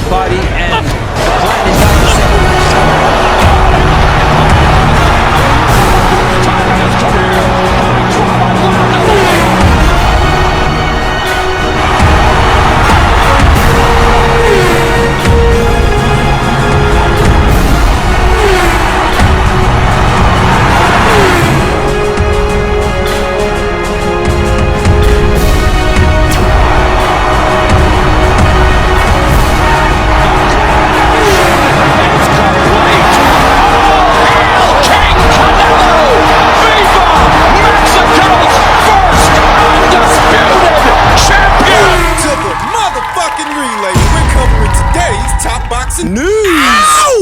body and grinding down the center.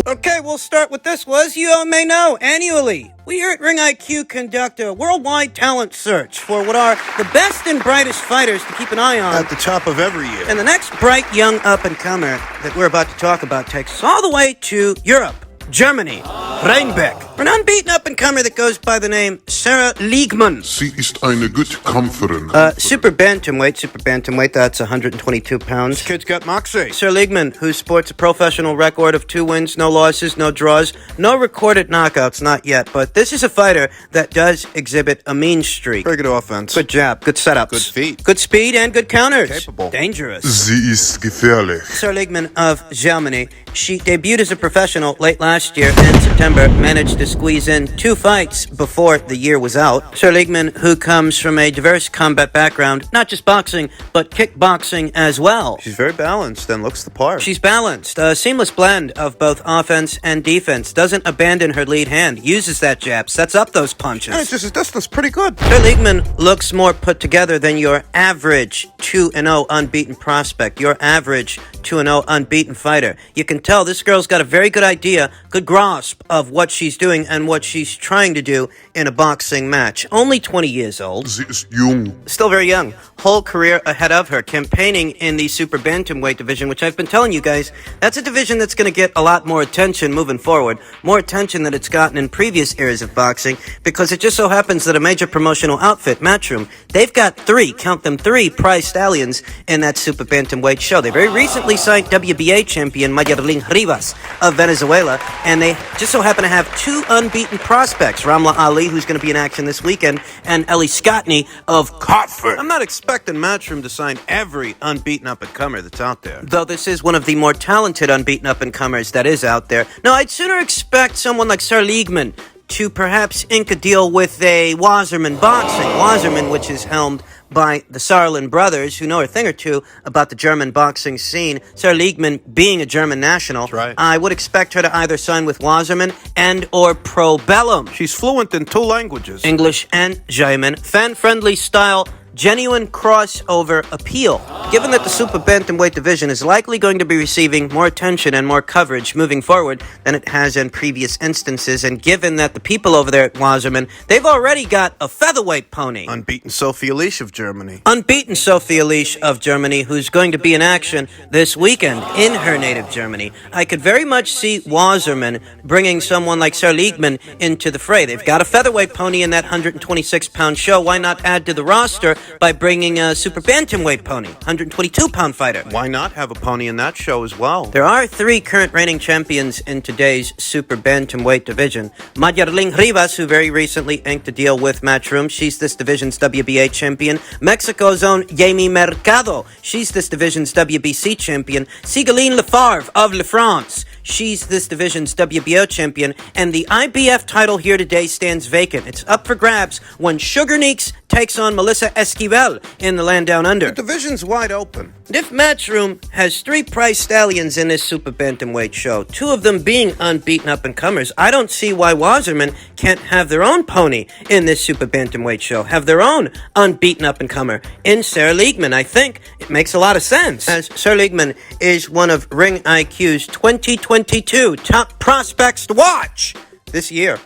Okay, we'll start with this. As you all may know, annually, we here at Ring IQ conduct a worldwide talent search for what are the best and brightest fighters to keep an eye on at the top of every year. And the next bright young up-and-comer that we're about to talk about takes us all the way to Europe, Germany, Rheinbeck. For an unbeaten up-and-comer that goes by the name Sarah Liegmann. Sie ist eine gute Kämpferin. Super bantamweight, that's 122 pounds. This kid's got moxie. Sarah Liegmann, who sports a professional record of 2 wins, no losses, no draws, no recorded knockouts, not yet. But this is a fighter that does exhibit a mean streak. Very good offense. Good jab, good setups. Good feet. Good speed and good counters. Capable. Dangerous. Sie ist gefährlich. Sarah Liegmann of Germany. She debuted as a professional late last year in September, managed to squeeze in 2 fights before the year was out. Sarah Liegmann, who comes from a diverse combat background, not just boxing, but kickboxing as well. She's very balanced and looks the part. She's balanced, a seamless blend of both offense and defense, doesn't abandon her lead hand, uses that jab, sets up those punches. And it's just his distance pretty good. Sarah Liegmann looks more put together than your average 2-0 unbeaten prospect, your average 2-0 unbeaten fighter. You can tell this girl's got a very good idea, good grasp of what she's doing and what she's trying to do in a boxing match. Only 20 years old. Sie ist jung. Still very young. Whole career ahead of her, campaigning in the super bantamweight division, which I've been telling you guys, that's a division that's going to get a lot more attention moving forward. More attention than it's gotten in previous eras of boxing, because it just so happens that a major promotional outfit, Matchroom, they've got 3, count them 3, prize stallions in that super bantamweight show. They very recently signed WBA champion Mayerling Rivas of Venezuela, and they just so happen to have 2 unbeaten prospects, Ramla Ali, who's going to be in action this weekend, and Ellie Scottney of Cartford. I'm not expecting Matchroom to sign every unbeaten up-and-comer that's out there. Though this is one of the more talented unbeaten up-and-comers that is out there. No, I'd sooner expect someone like Sarah Liegmann to perhaps ink a deal with a Wasserman Boxing. Wasserman, which is helmed by the Sarlin brothers, who know a thing or two about the German boxing scene. Sarah Liegmann being a German national, that's right. I would expect her to either sign with Wasserman and or Pro Bellum. She's fluent in 2 languages. English and German. Fan-friendly style, genuine crossover appeal. Given that the super bantamweight division is likely going to be receiving more attention and more coverage moving forward than it has in previous instances, and given that the people over there at Wasserman, they've already got a featherweight pony. Unbeaten Sophia Leash of Germany. Unbeaten Sophia Leash of Germany, who's going to be in action this weekend in her native Germany. I could very much see Wasserman bringing someone like Sarah Liegmann into the fray. They've got a featherweight pony in that 126-pound show. Why not add to the roster by bringing a super bantamweight pony, 122-pound fighter? Why not have a pony in that show as well? There are 3 current reigning champions in today's super bantamweight division. Mayerling Rivas, who very recently inked a deal with Matchroom. She's this division's WBA champion. Mexico's own Jamie Mercado. She's this division's WBC champion. Sigaline Lefavre of La France. She's this division's WBO champion, and the IBF title here today stands vacant. It's up for grabs when Sugar Neeks takes on Melissa Esquivel in the land down under. The division's wide open. If Matchroom has 3 prize stallions in this super bantamweight show, 2 of them being unbeaten up-and-comers, I don't see why Wasserman can't have their own pony in this super bantamweight show, have their own unbeaten up-and-comer in Sarah Liegmann. I think it makes a lot of sense, as Sarah Liegmann is one of Ring IQ's 2022 top prospects to watch this year.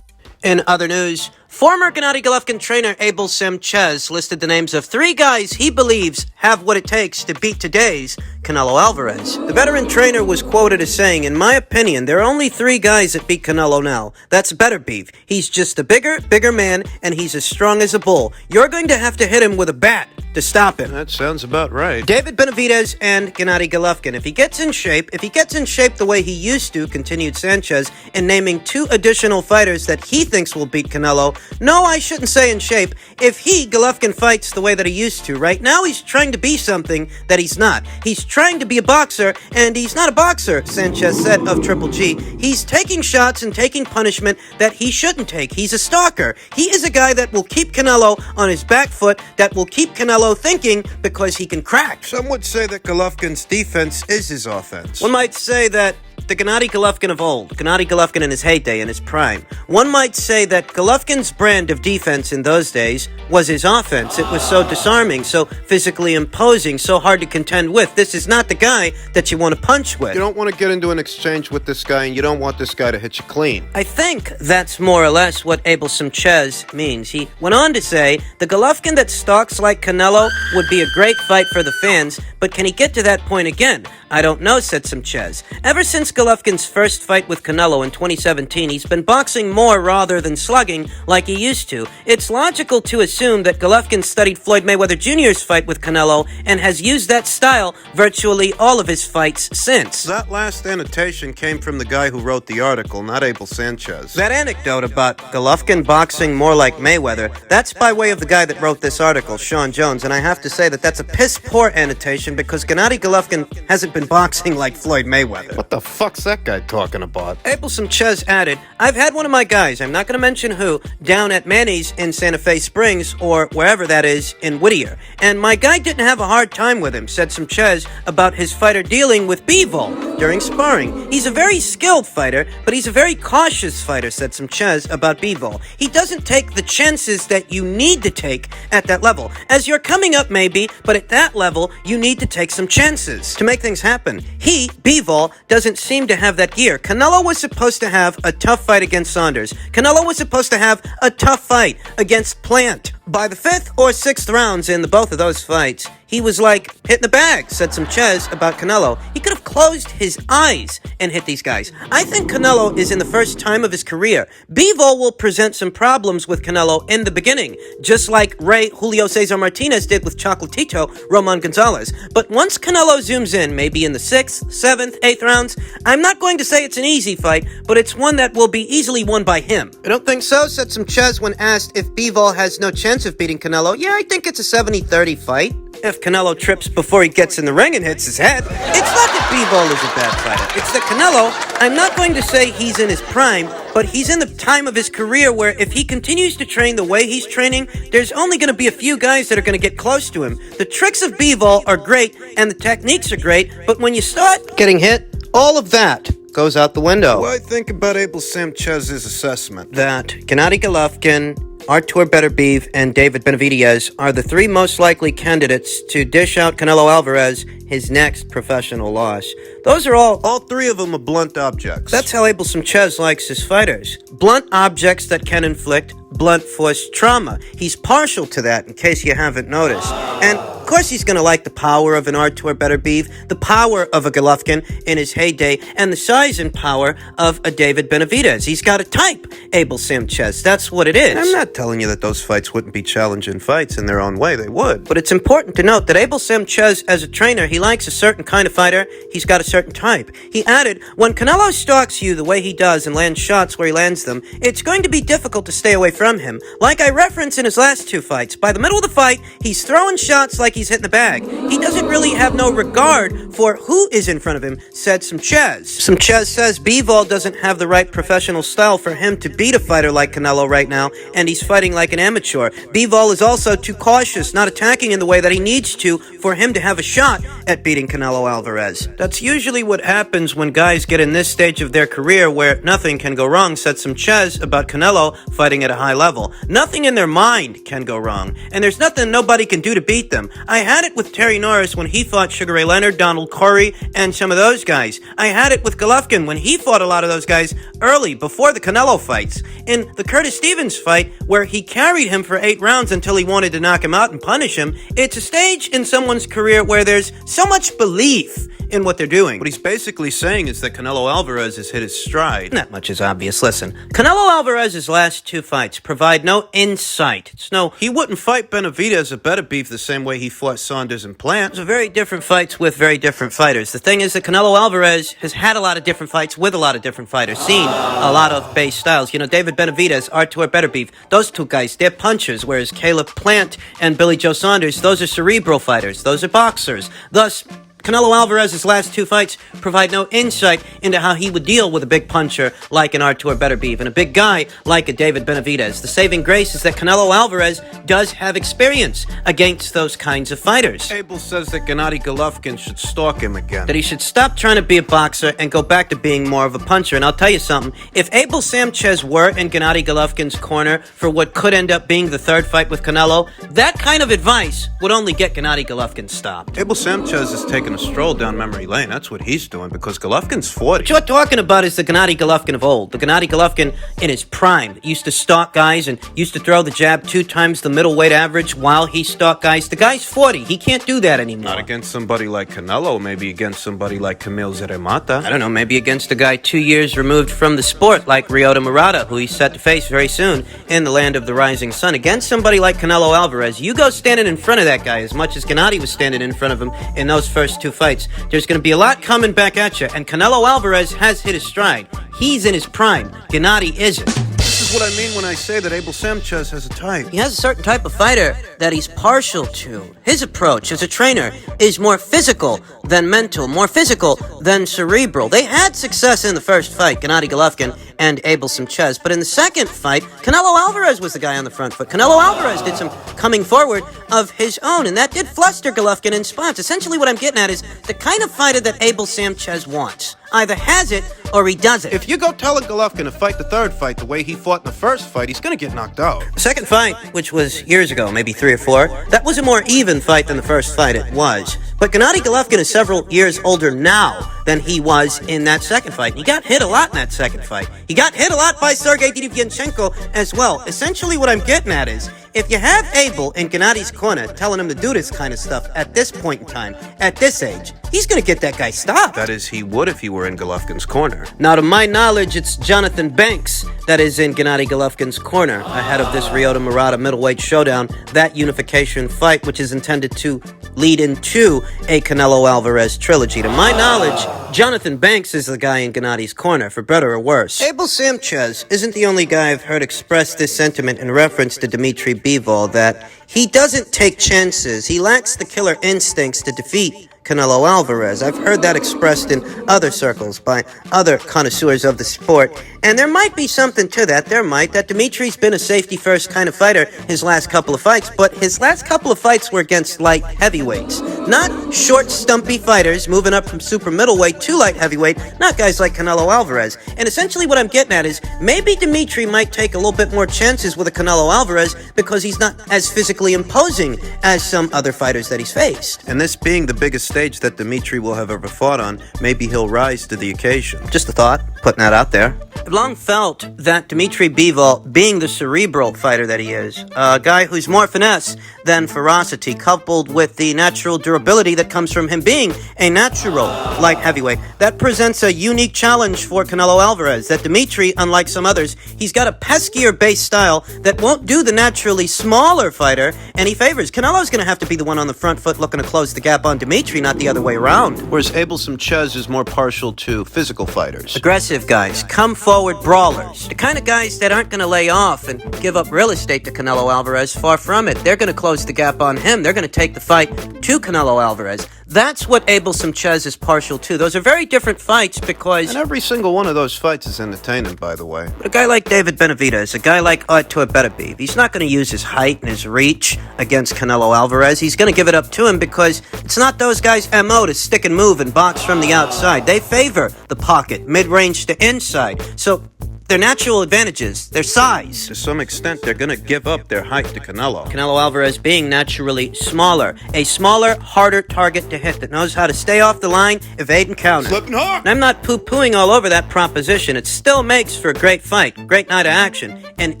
In other news, Former Gennady Golovkin trainer Abel Sanchez listed the names of 3 guys he believes have what it takes to beat today's Canelo Alvarez. The veteran trainer was quoted as saying, "In my opinion, there are only 3 guys that beat Canelo now. That's Beterbiev. He's just a bigger man, and he's as strong as a bull. You're going to have to hit him with a bat to stop him." That sounds about right. David Benavidez and Gennady Golovkin. If he gets in shape the way he used to, continued Sanchez, in naming 2 additional fighters that he thinks will beat Canelo. No, I shouldn't say in shape. If Golovkin, fights the way that he used to, right now he's trying to be something that he's not. He's trying to be a boxer, and he's not a boxer, Sanchez said of Triple G. He's taking shots and taking punishment that he shouldn't take. He's a stalker. He is a guy that will keep Canelo on his back foot, that will keep Canelo thinking because he can crack. Some would say that Golovkin's defense is his offense. One might say that the Gennady Golovkin of old, Gennady Golovkin in his heyday, in his prime. One might say that Golovkin's brand of defense in those days was his offense. It was so disarming, so physically imposing, so hard to contend with. This is not the guy that you want to punch with. You don't want to get into an exchange with this guy, and you don't want this guy to hit you clean. I think that's more or less what Abel Sanchez means. He went on to say, the Golovkin that stalks like Canelo would be a great fight for the fans, but can he get to that point again? I don't know, said Sanchez. Ever since Golovkin's first fight with Canelo in 2017, he's been boxing more rather than slugging like he used to. It's logical to assume that Golovkin studied Floyd Mayweather Jr.'s fight with Canelo and has used that style virtually all of his fights since. That last annotation came from the guy who wrote the article, not Abel Sanchez. That anecdote about Golovkin boxing more like Mayweather, that's by way of the guy that wrote this article, Sean Jones, and I have to say that that's a piss-poor annotation because Gennady Golovkin hasn't been boxing like Floyd Mayweather. What the fuck's that guy talking about? Abel Sanchez added, I've had one of my guys, I'm not going to mention who, down at Manny's in Santa Fe Springs, or wherever that is, in Whittier. And my guy didn't have a hard time with him, said Sanchez about his fighter dealing with Bivol during sparring. He's a very skilled fighter, but he's a very cautious fighter, said Sanchez about Bivol. He doesn't take the chances that you need to take at that level. As you're coming up, maybe, but at that level, you need to take some chances to make things happen. Bivol, doesn't seem to have that gear. Canelo was supposed to have a tough fight against Saunders. Canelo was supposed to have a tough fight against Plant. By the 5th or 6th rounds in both of those fights, he was like hitting the bag, said Sanchez about Canelo. He could have closed his eyes and hit these guys. I think Canelo is in the first time of his career. Bivol will present some problems with Canelo in the beginning, just like Julio Cesar Martinez did with Chocolatito Roman Gonzalez. But once Canelo zooms in, maybe in the 6th, 7th, 8th rounds, I'm not going to say it's an easy fight, but it's one that will be easily won by him. I don't think so, said Sanchez when asked if Bivol has no chance of beating Canelo. Yeah, I think it's a 70-30 fight. If Canelo trips before he gets in the ring and hits his head. It's not that Bivol is a bad fighter. It's that Canelo, I'm not going to say he's in his prime, but he's in the time of his career where if he continues to train the way he's training, there's only going to be a few guys that are going to get close to him. The tricks of Bivol are great, and the techniques are great, but when you start getting hit, all of that goes out the window. What do I think about Abel Sanchez's assessment? That Gennady Golovkin, Artur Beterbiev, and David Benavidez are the 3 most likely candidates to dish out Canelo Alvarez his next professional loss. Those are all 3 of them are blunt objects. That's how Abel Sanchez likes his fighters. Blunt objects that can inflict blunt force trauma. He's partial to that, in case you haven't noticed. And of course he's going to like the power of an Artur Beterbiev, the power of a Golovkin in his heyday, and the size and power of a David Benavidez. He's got a type, Abel Sanchez. That's what it is. I'm not telling you that those fights wouldn't be challenging fights in their own way. They would. But it's important to note that Abel Sanchez, as a trainer, he likes a certain kind of fighter. He's got a certain type. He added, when Canelo stalks you the way he does and lands shots where he lands them, it's going to be difficult to stay away from him. Like I referenced in his last 2 fights, by the middle of the fight, he's throwing shots like he's hitting the bag. He doesn't really have no regard for who is in front of him, said Sanchez. Sanchez says Bivol doesn't have the right professional style for him to beat a fighter like Canelo right now, and he's fighting like an amateur. Bivol is also too cautious, not attacking in the way that he needs to for him to have a shot at beating Canelo Alvarez. That's usually what happens when guys get in this stage of their career where nothing can go wrong, said Sanchez about Canelo fighting at a high level. Nothing in their mind can go wrong, and there's nothing nobody can do to beat them. I had it with Terry Norris when he fought Sugar Ray Leonard, Donald Corey, and some of those guys. I had it with Golovkin when he fought a lot of those guys early, before the Canelo fights. In the Curtis Stevens fight, where he carried him for 8 rounds until he wanted to knock him out and punish him, it's a stage in someone's career where there's so much belief in what they're doing. What he's basically saying is that Canelo Alvarez has hit his stride. That much is obvious. Listen, Canelo Alvarez's last 2 fights provide no insight. He wouldn't fight Benavidez or Beterbiev the same way he fought Saunders and Plant. Those are very different fights with very different fighters. The thing is that Canelo Alvarez has had a lot of different fights with a lot of different fighters, seen a lot of base styles. You know, David Benavidez, Artur Beterbiev, those 2 guys, they're punchers, whereas Caleb Plant and Billy Joe Saunders, those are cerebral fighters. Those are boxers. Thus, Canelo Alvarez's last 2 fights provide no insight into how he would deal with a big puncher like an Artur Beterbiev and a big guy like a David Benavidez. The saving grace is that Canelo Alvarez does have experience against those kinds of fighters. Abel says that Gennady Golovkin should stalk him again. That he should stop trying to be a boxer and go back to being more of a puncher. And I'll tell you something, if Abel Sanchez were in Gennady Golovkin's corner for what could end up being the 3rd fight with Canelo, that kind of advice would only get Gennady Golovkin stopped. Abel Sanchez is taking a stroll down memory lane. That's what he's doing, because Golovkin's 40. What you're talking about is the Gennady Golovkin of old. The Gennady Golovkin in his prime. Used to stalk guys and used to throw the jab 2 times the middleweight average while he stalked guys. The guy's 40. He can't do that anymore. Not against somebody like Canelo, maybe against somebody like Camille Zeremata. I don't know, maybe against a guy 2 years removed from the sport like Ryota Murata, who he's set to face very soon in the land of the rising sun. Against somebody like Canelo Alvarez, you go standing in front of that guy as much as Gennady was standing in front of him in those first 2 fights. There's going to be a lot coming back at you, and Canelo Alvarez has hit his stride. He's in his prime. Gennady isn't. This is what I mean when I say that Abel Sanchez has a type. He has a certain type of fighter that he's partial to. His approach as a trainer is more physical than mental, more physical than cerebral. They had success in the first fight, Gennady Golovkin and Abel Sanchez, but in the second fight, Canelo Alvarez was the guy on the front foot. Canelo Alvarez did some coming forward of his own, and that did fluster Golovkin in spots. Essentially what I'm getting at is the kind of fighter that Abel Sanchez wants. Either has it or he doesn't. If you go telling Golovkin to fight the 3rd fight the way he fought in the first fight, he's going to get knocked out. The second fight, which was years ago, maybe 3 or 4, that was a more even fight than the first fight. It was. But Gennady Golovkin is several years older now than he was in that second fight. He got hit a lot in that second fight. He got hit a lot by Sergey Derevyachenko as well. Essentially what I'm getting at is, if you have Abel in Gennady's corner telling him to do this kind of stuff at this point in time, at this age, he's going to get that guy stopped. That is, he would if he were in Golovkin's corner. Now, to my knowledge, it's Jonathan Banks that is in Gennady Golovkin's corner ahead of this Ryota Murata middleweight showdown, that unification fight, which is intended to lead into a Canelo Alvarez trilogy. To my knowledge, Jonathan Banks is the guy in Gennady's corner, for better or worse. Abel Sanchez isn't the only guy I've heard express this sentiment in reference to Dmitry Bivol, that he doesn't take chances. He lacks the killer instincts to defeat Canelo Alvarez. I've heard that expressed in other circles by other connoisseurs of the sport, and there might be something to that. That Dimitri's been a safety-first kind of fighter his last couple of fights, but his last couple of fights were against light heavyweights. Not short, stumpy fighters moving up from super middleweight to light heavyweight, not guys like Canelo Alvarez. And essentially what I'm getting at is, maybe Dimitri might take a little bit more chances with a Canelo Alvarez because he's not as physically imposing as some other fighters that he's faced. And this being the biggest stage that Dmitry will have ever fought on, maybe he'll rise to the occasion. Just a thought, putting that out there. I've long felt that Dmitry Bivol, being the cerebral fighter that he is, a guy who's more finesse than ferocity, coupled with the natural durability that comes from him being a natural light heavyweight, that presents a unique challenge for Canelo Alvarez. That Dmitry, unlike some others, he's got a peskier base style that won't do the naturally smaller fighter any favors. Canelo's going to have to be the one on the front foot looking to close the gap on Dmitry, not the other way around. Whereas Abel Sanchez is more partial to physical fighters. Aggressive guys, come forward brawlers. The kind of guys that aren't going to lay off and give up real estate to Canelo Alvarez. Far from it. They're going to close the gap on him. They're going to take the fight to Canelo Alvarez. That's what Abel Sanchez is partial to. Those are very different fights because... And every single one of those fights is entertaining, by the way. But a guy like David Benavidez, a guy like Artur Beterbiev, he's not going to use his height and his reach against Canelo Alvarez. He's going to give it up to him because it's not those guys' MO to stick and move and box from the outside. They favor the pocket, mid-range to inside. So their natural advantages, their size. To some extent, they're going to give up their height to Canelo. Canelo Alvarez being naturally smaller. A smaller, harder target to hit that knows how to stay off the line, evade and counter. Slipping hard. And I'm not poo-pooing all over that proposition. It still makes for a great fight, great night of action, an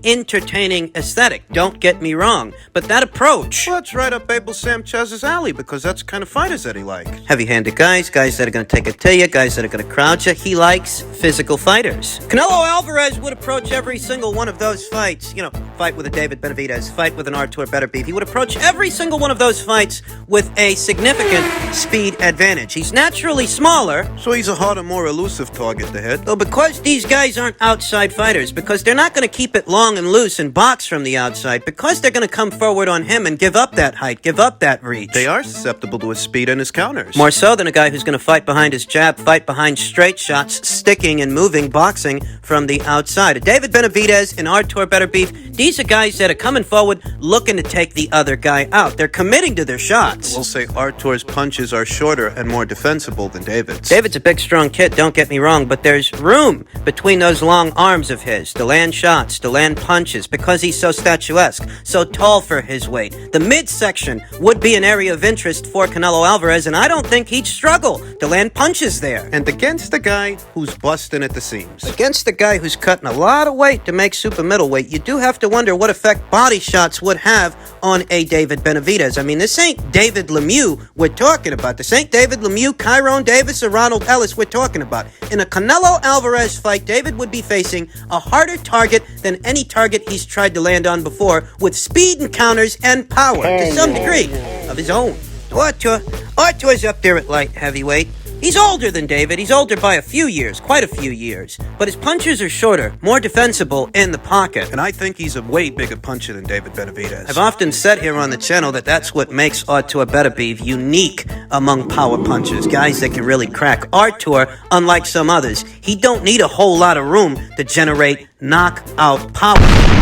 entertaining aesthetic. Don't get me wrong. But that approach... Well, it's right up Abel Sanchez's alley because that's the kind of fighters that he likes. Heavy-handed guys that are going to take it to you, guys that are going to crowd you. He likes physical fighters. Canelo Alvarez would approach every single one of those fights. You know, fight with a David Benavidez, fight with an Artur Beterbiev. He would approach every single one of those fights with a significant speed advantage. He's naturally smaller. So he's a harder, more elusive target to hit. Though because these guys aren't outside fighters, because they're not going to keep it long and loose and box from the outside, because they're going to come forward on him and give up that height, give up that reach. They are susceptible to his speed and his counters. More so than a guy who's going to fight behind his jab, fight behind straight shots, sticking and moving, boxing from the outside. David Benavidez and Artur Beterbiev, these are guys that are coming forward looking to take the other guy out. They're committing to their shots. We'll say Artur's punches are shorter and more defensible than David's. David's a big, strong kid, don't get me wrong, but there's room between those long arms of his to land shots, to land punches, because he's so statuesque, so tall for his weight. The midsection would be an area of interest for Canelo Alvarez, and I don't think he'd struggle to land punches there. And against the guy who's busting at the seams. Against the guy who's cutting a lot of weight to make super middleweight, you do have to wonder what effect body shots would have on a David Benavidez. I mean, this ain't David Lemieux we're talking about. This ain't David Lemieux, Kyron Davis, or Ronald Ellis we're talking about. In a Canelo Alvarez fight, David would be facing a harder target than any target he's tried to land on before, with speed and counters and power, to some degree, of his own. Artur's up there at light heavyweight. He's older than David. He's older by a few years, quite a few years. But his punches are shorter, more defensible in the pocket. And I think he's a way bigger puncher than David Benavidez. I've often said here on the channel that that's what makes Artur Beterbiev unique among power punchers, guys that can really crack. Artur, unlike some others, he don't need a whole lot of room to generate knockout power,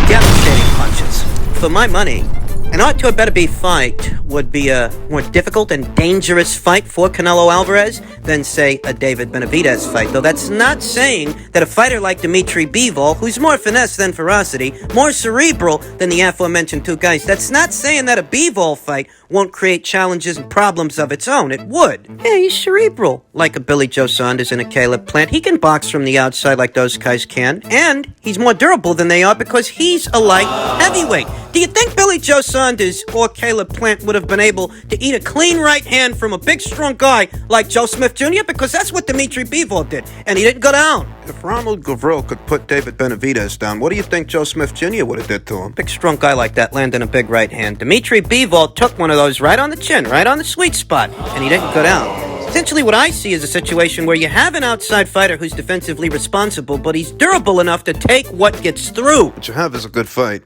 devastating punches. For my money, an Artur Beterbiev fight would be a more difficult and dangerous fight for Canelo Alvarez than, say, a David Benavidez fight. Though that's not saying that a fighter like Dimitri Bivol, who's more finesse than ferocity, more cerebral than the aforementioned two guys, that's not saying that a Bivol fight won't create challenges and problems of its own. It would. Yeah, he's cerebral, like a Billy Joe Saunders and a Caleb Plant. He can box from the outside like those guys can, and he's more durable than they are because he's a light heavyweight. Do you think Billy Joe Saunders or Caleb Plant would have been able to eat a clean right hand from a big, strong guy like Joe Smith Jr.? Because that's what Dimitri Bivol did, and he didn't go down. If Ronald Gavril could put David Benavidez down, what do you think Joe Smith Jr. would have did to him? Big, strong guy like that landing a big right hand. Dimitri Bivol took one of those right on the chin, right on the sweet spot, and he didn't go down. Essentially what I see is a situation where you have an outside fighter who's defensively responsible, but he's durable enough to take what gets through. What you have is a good fight.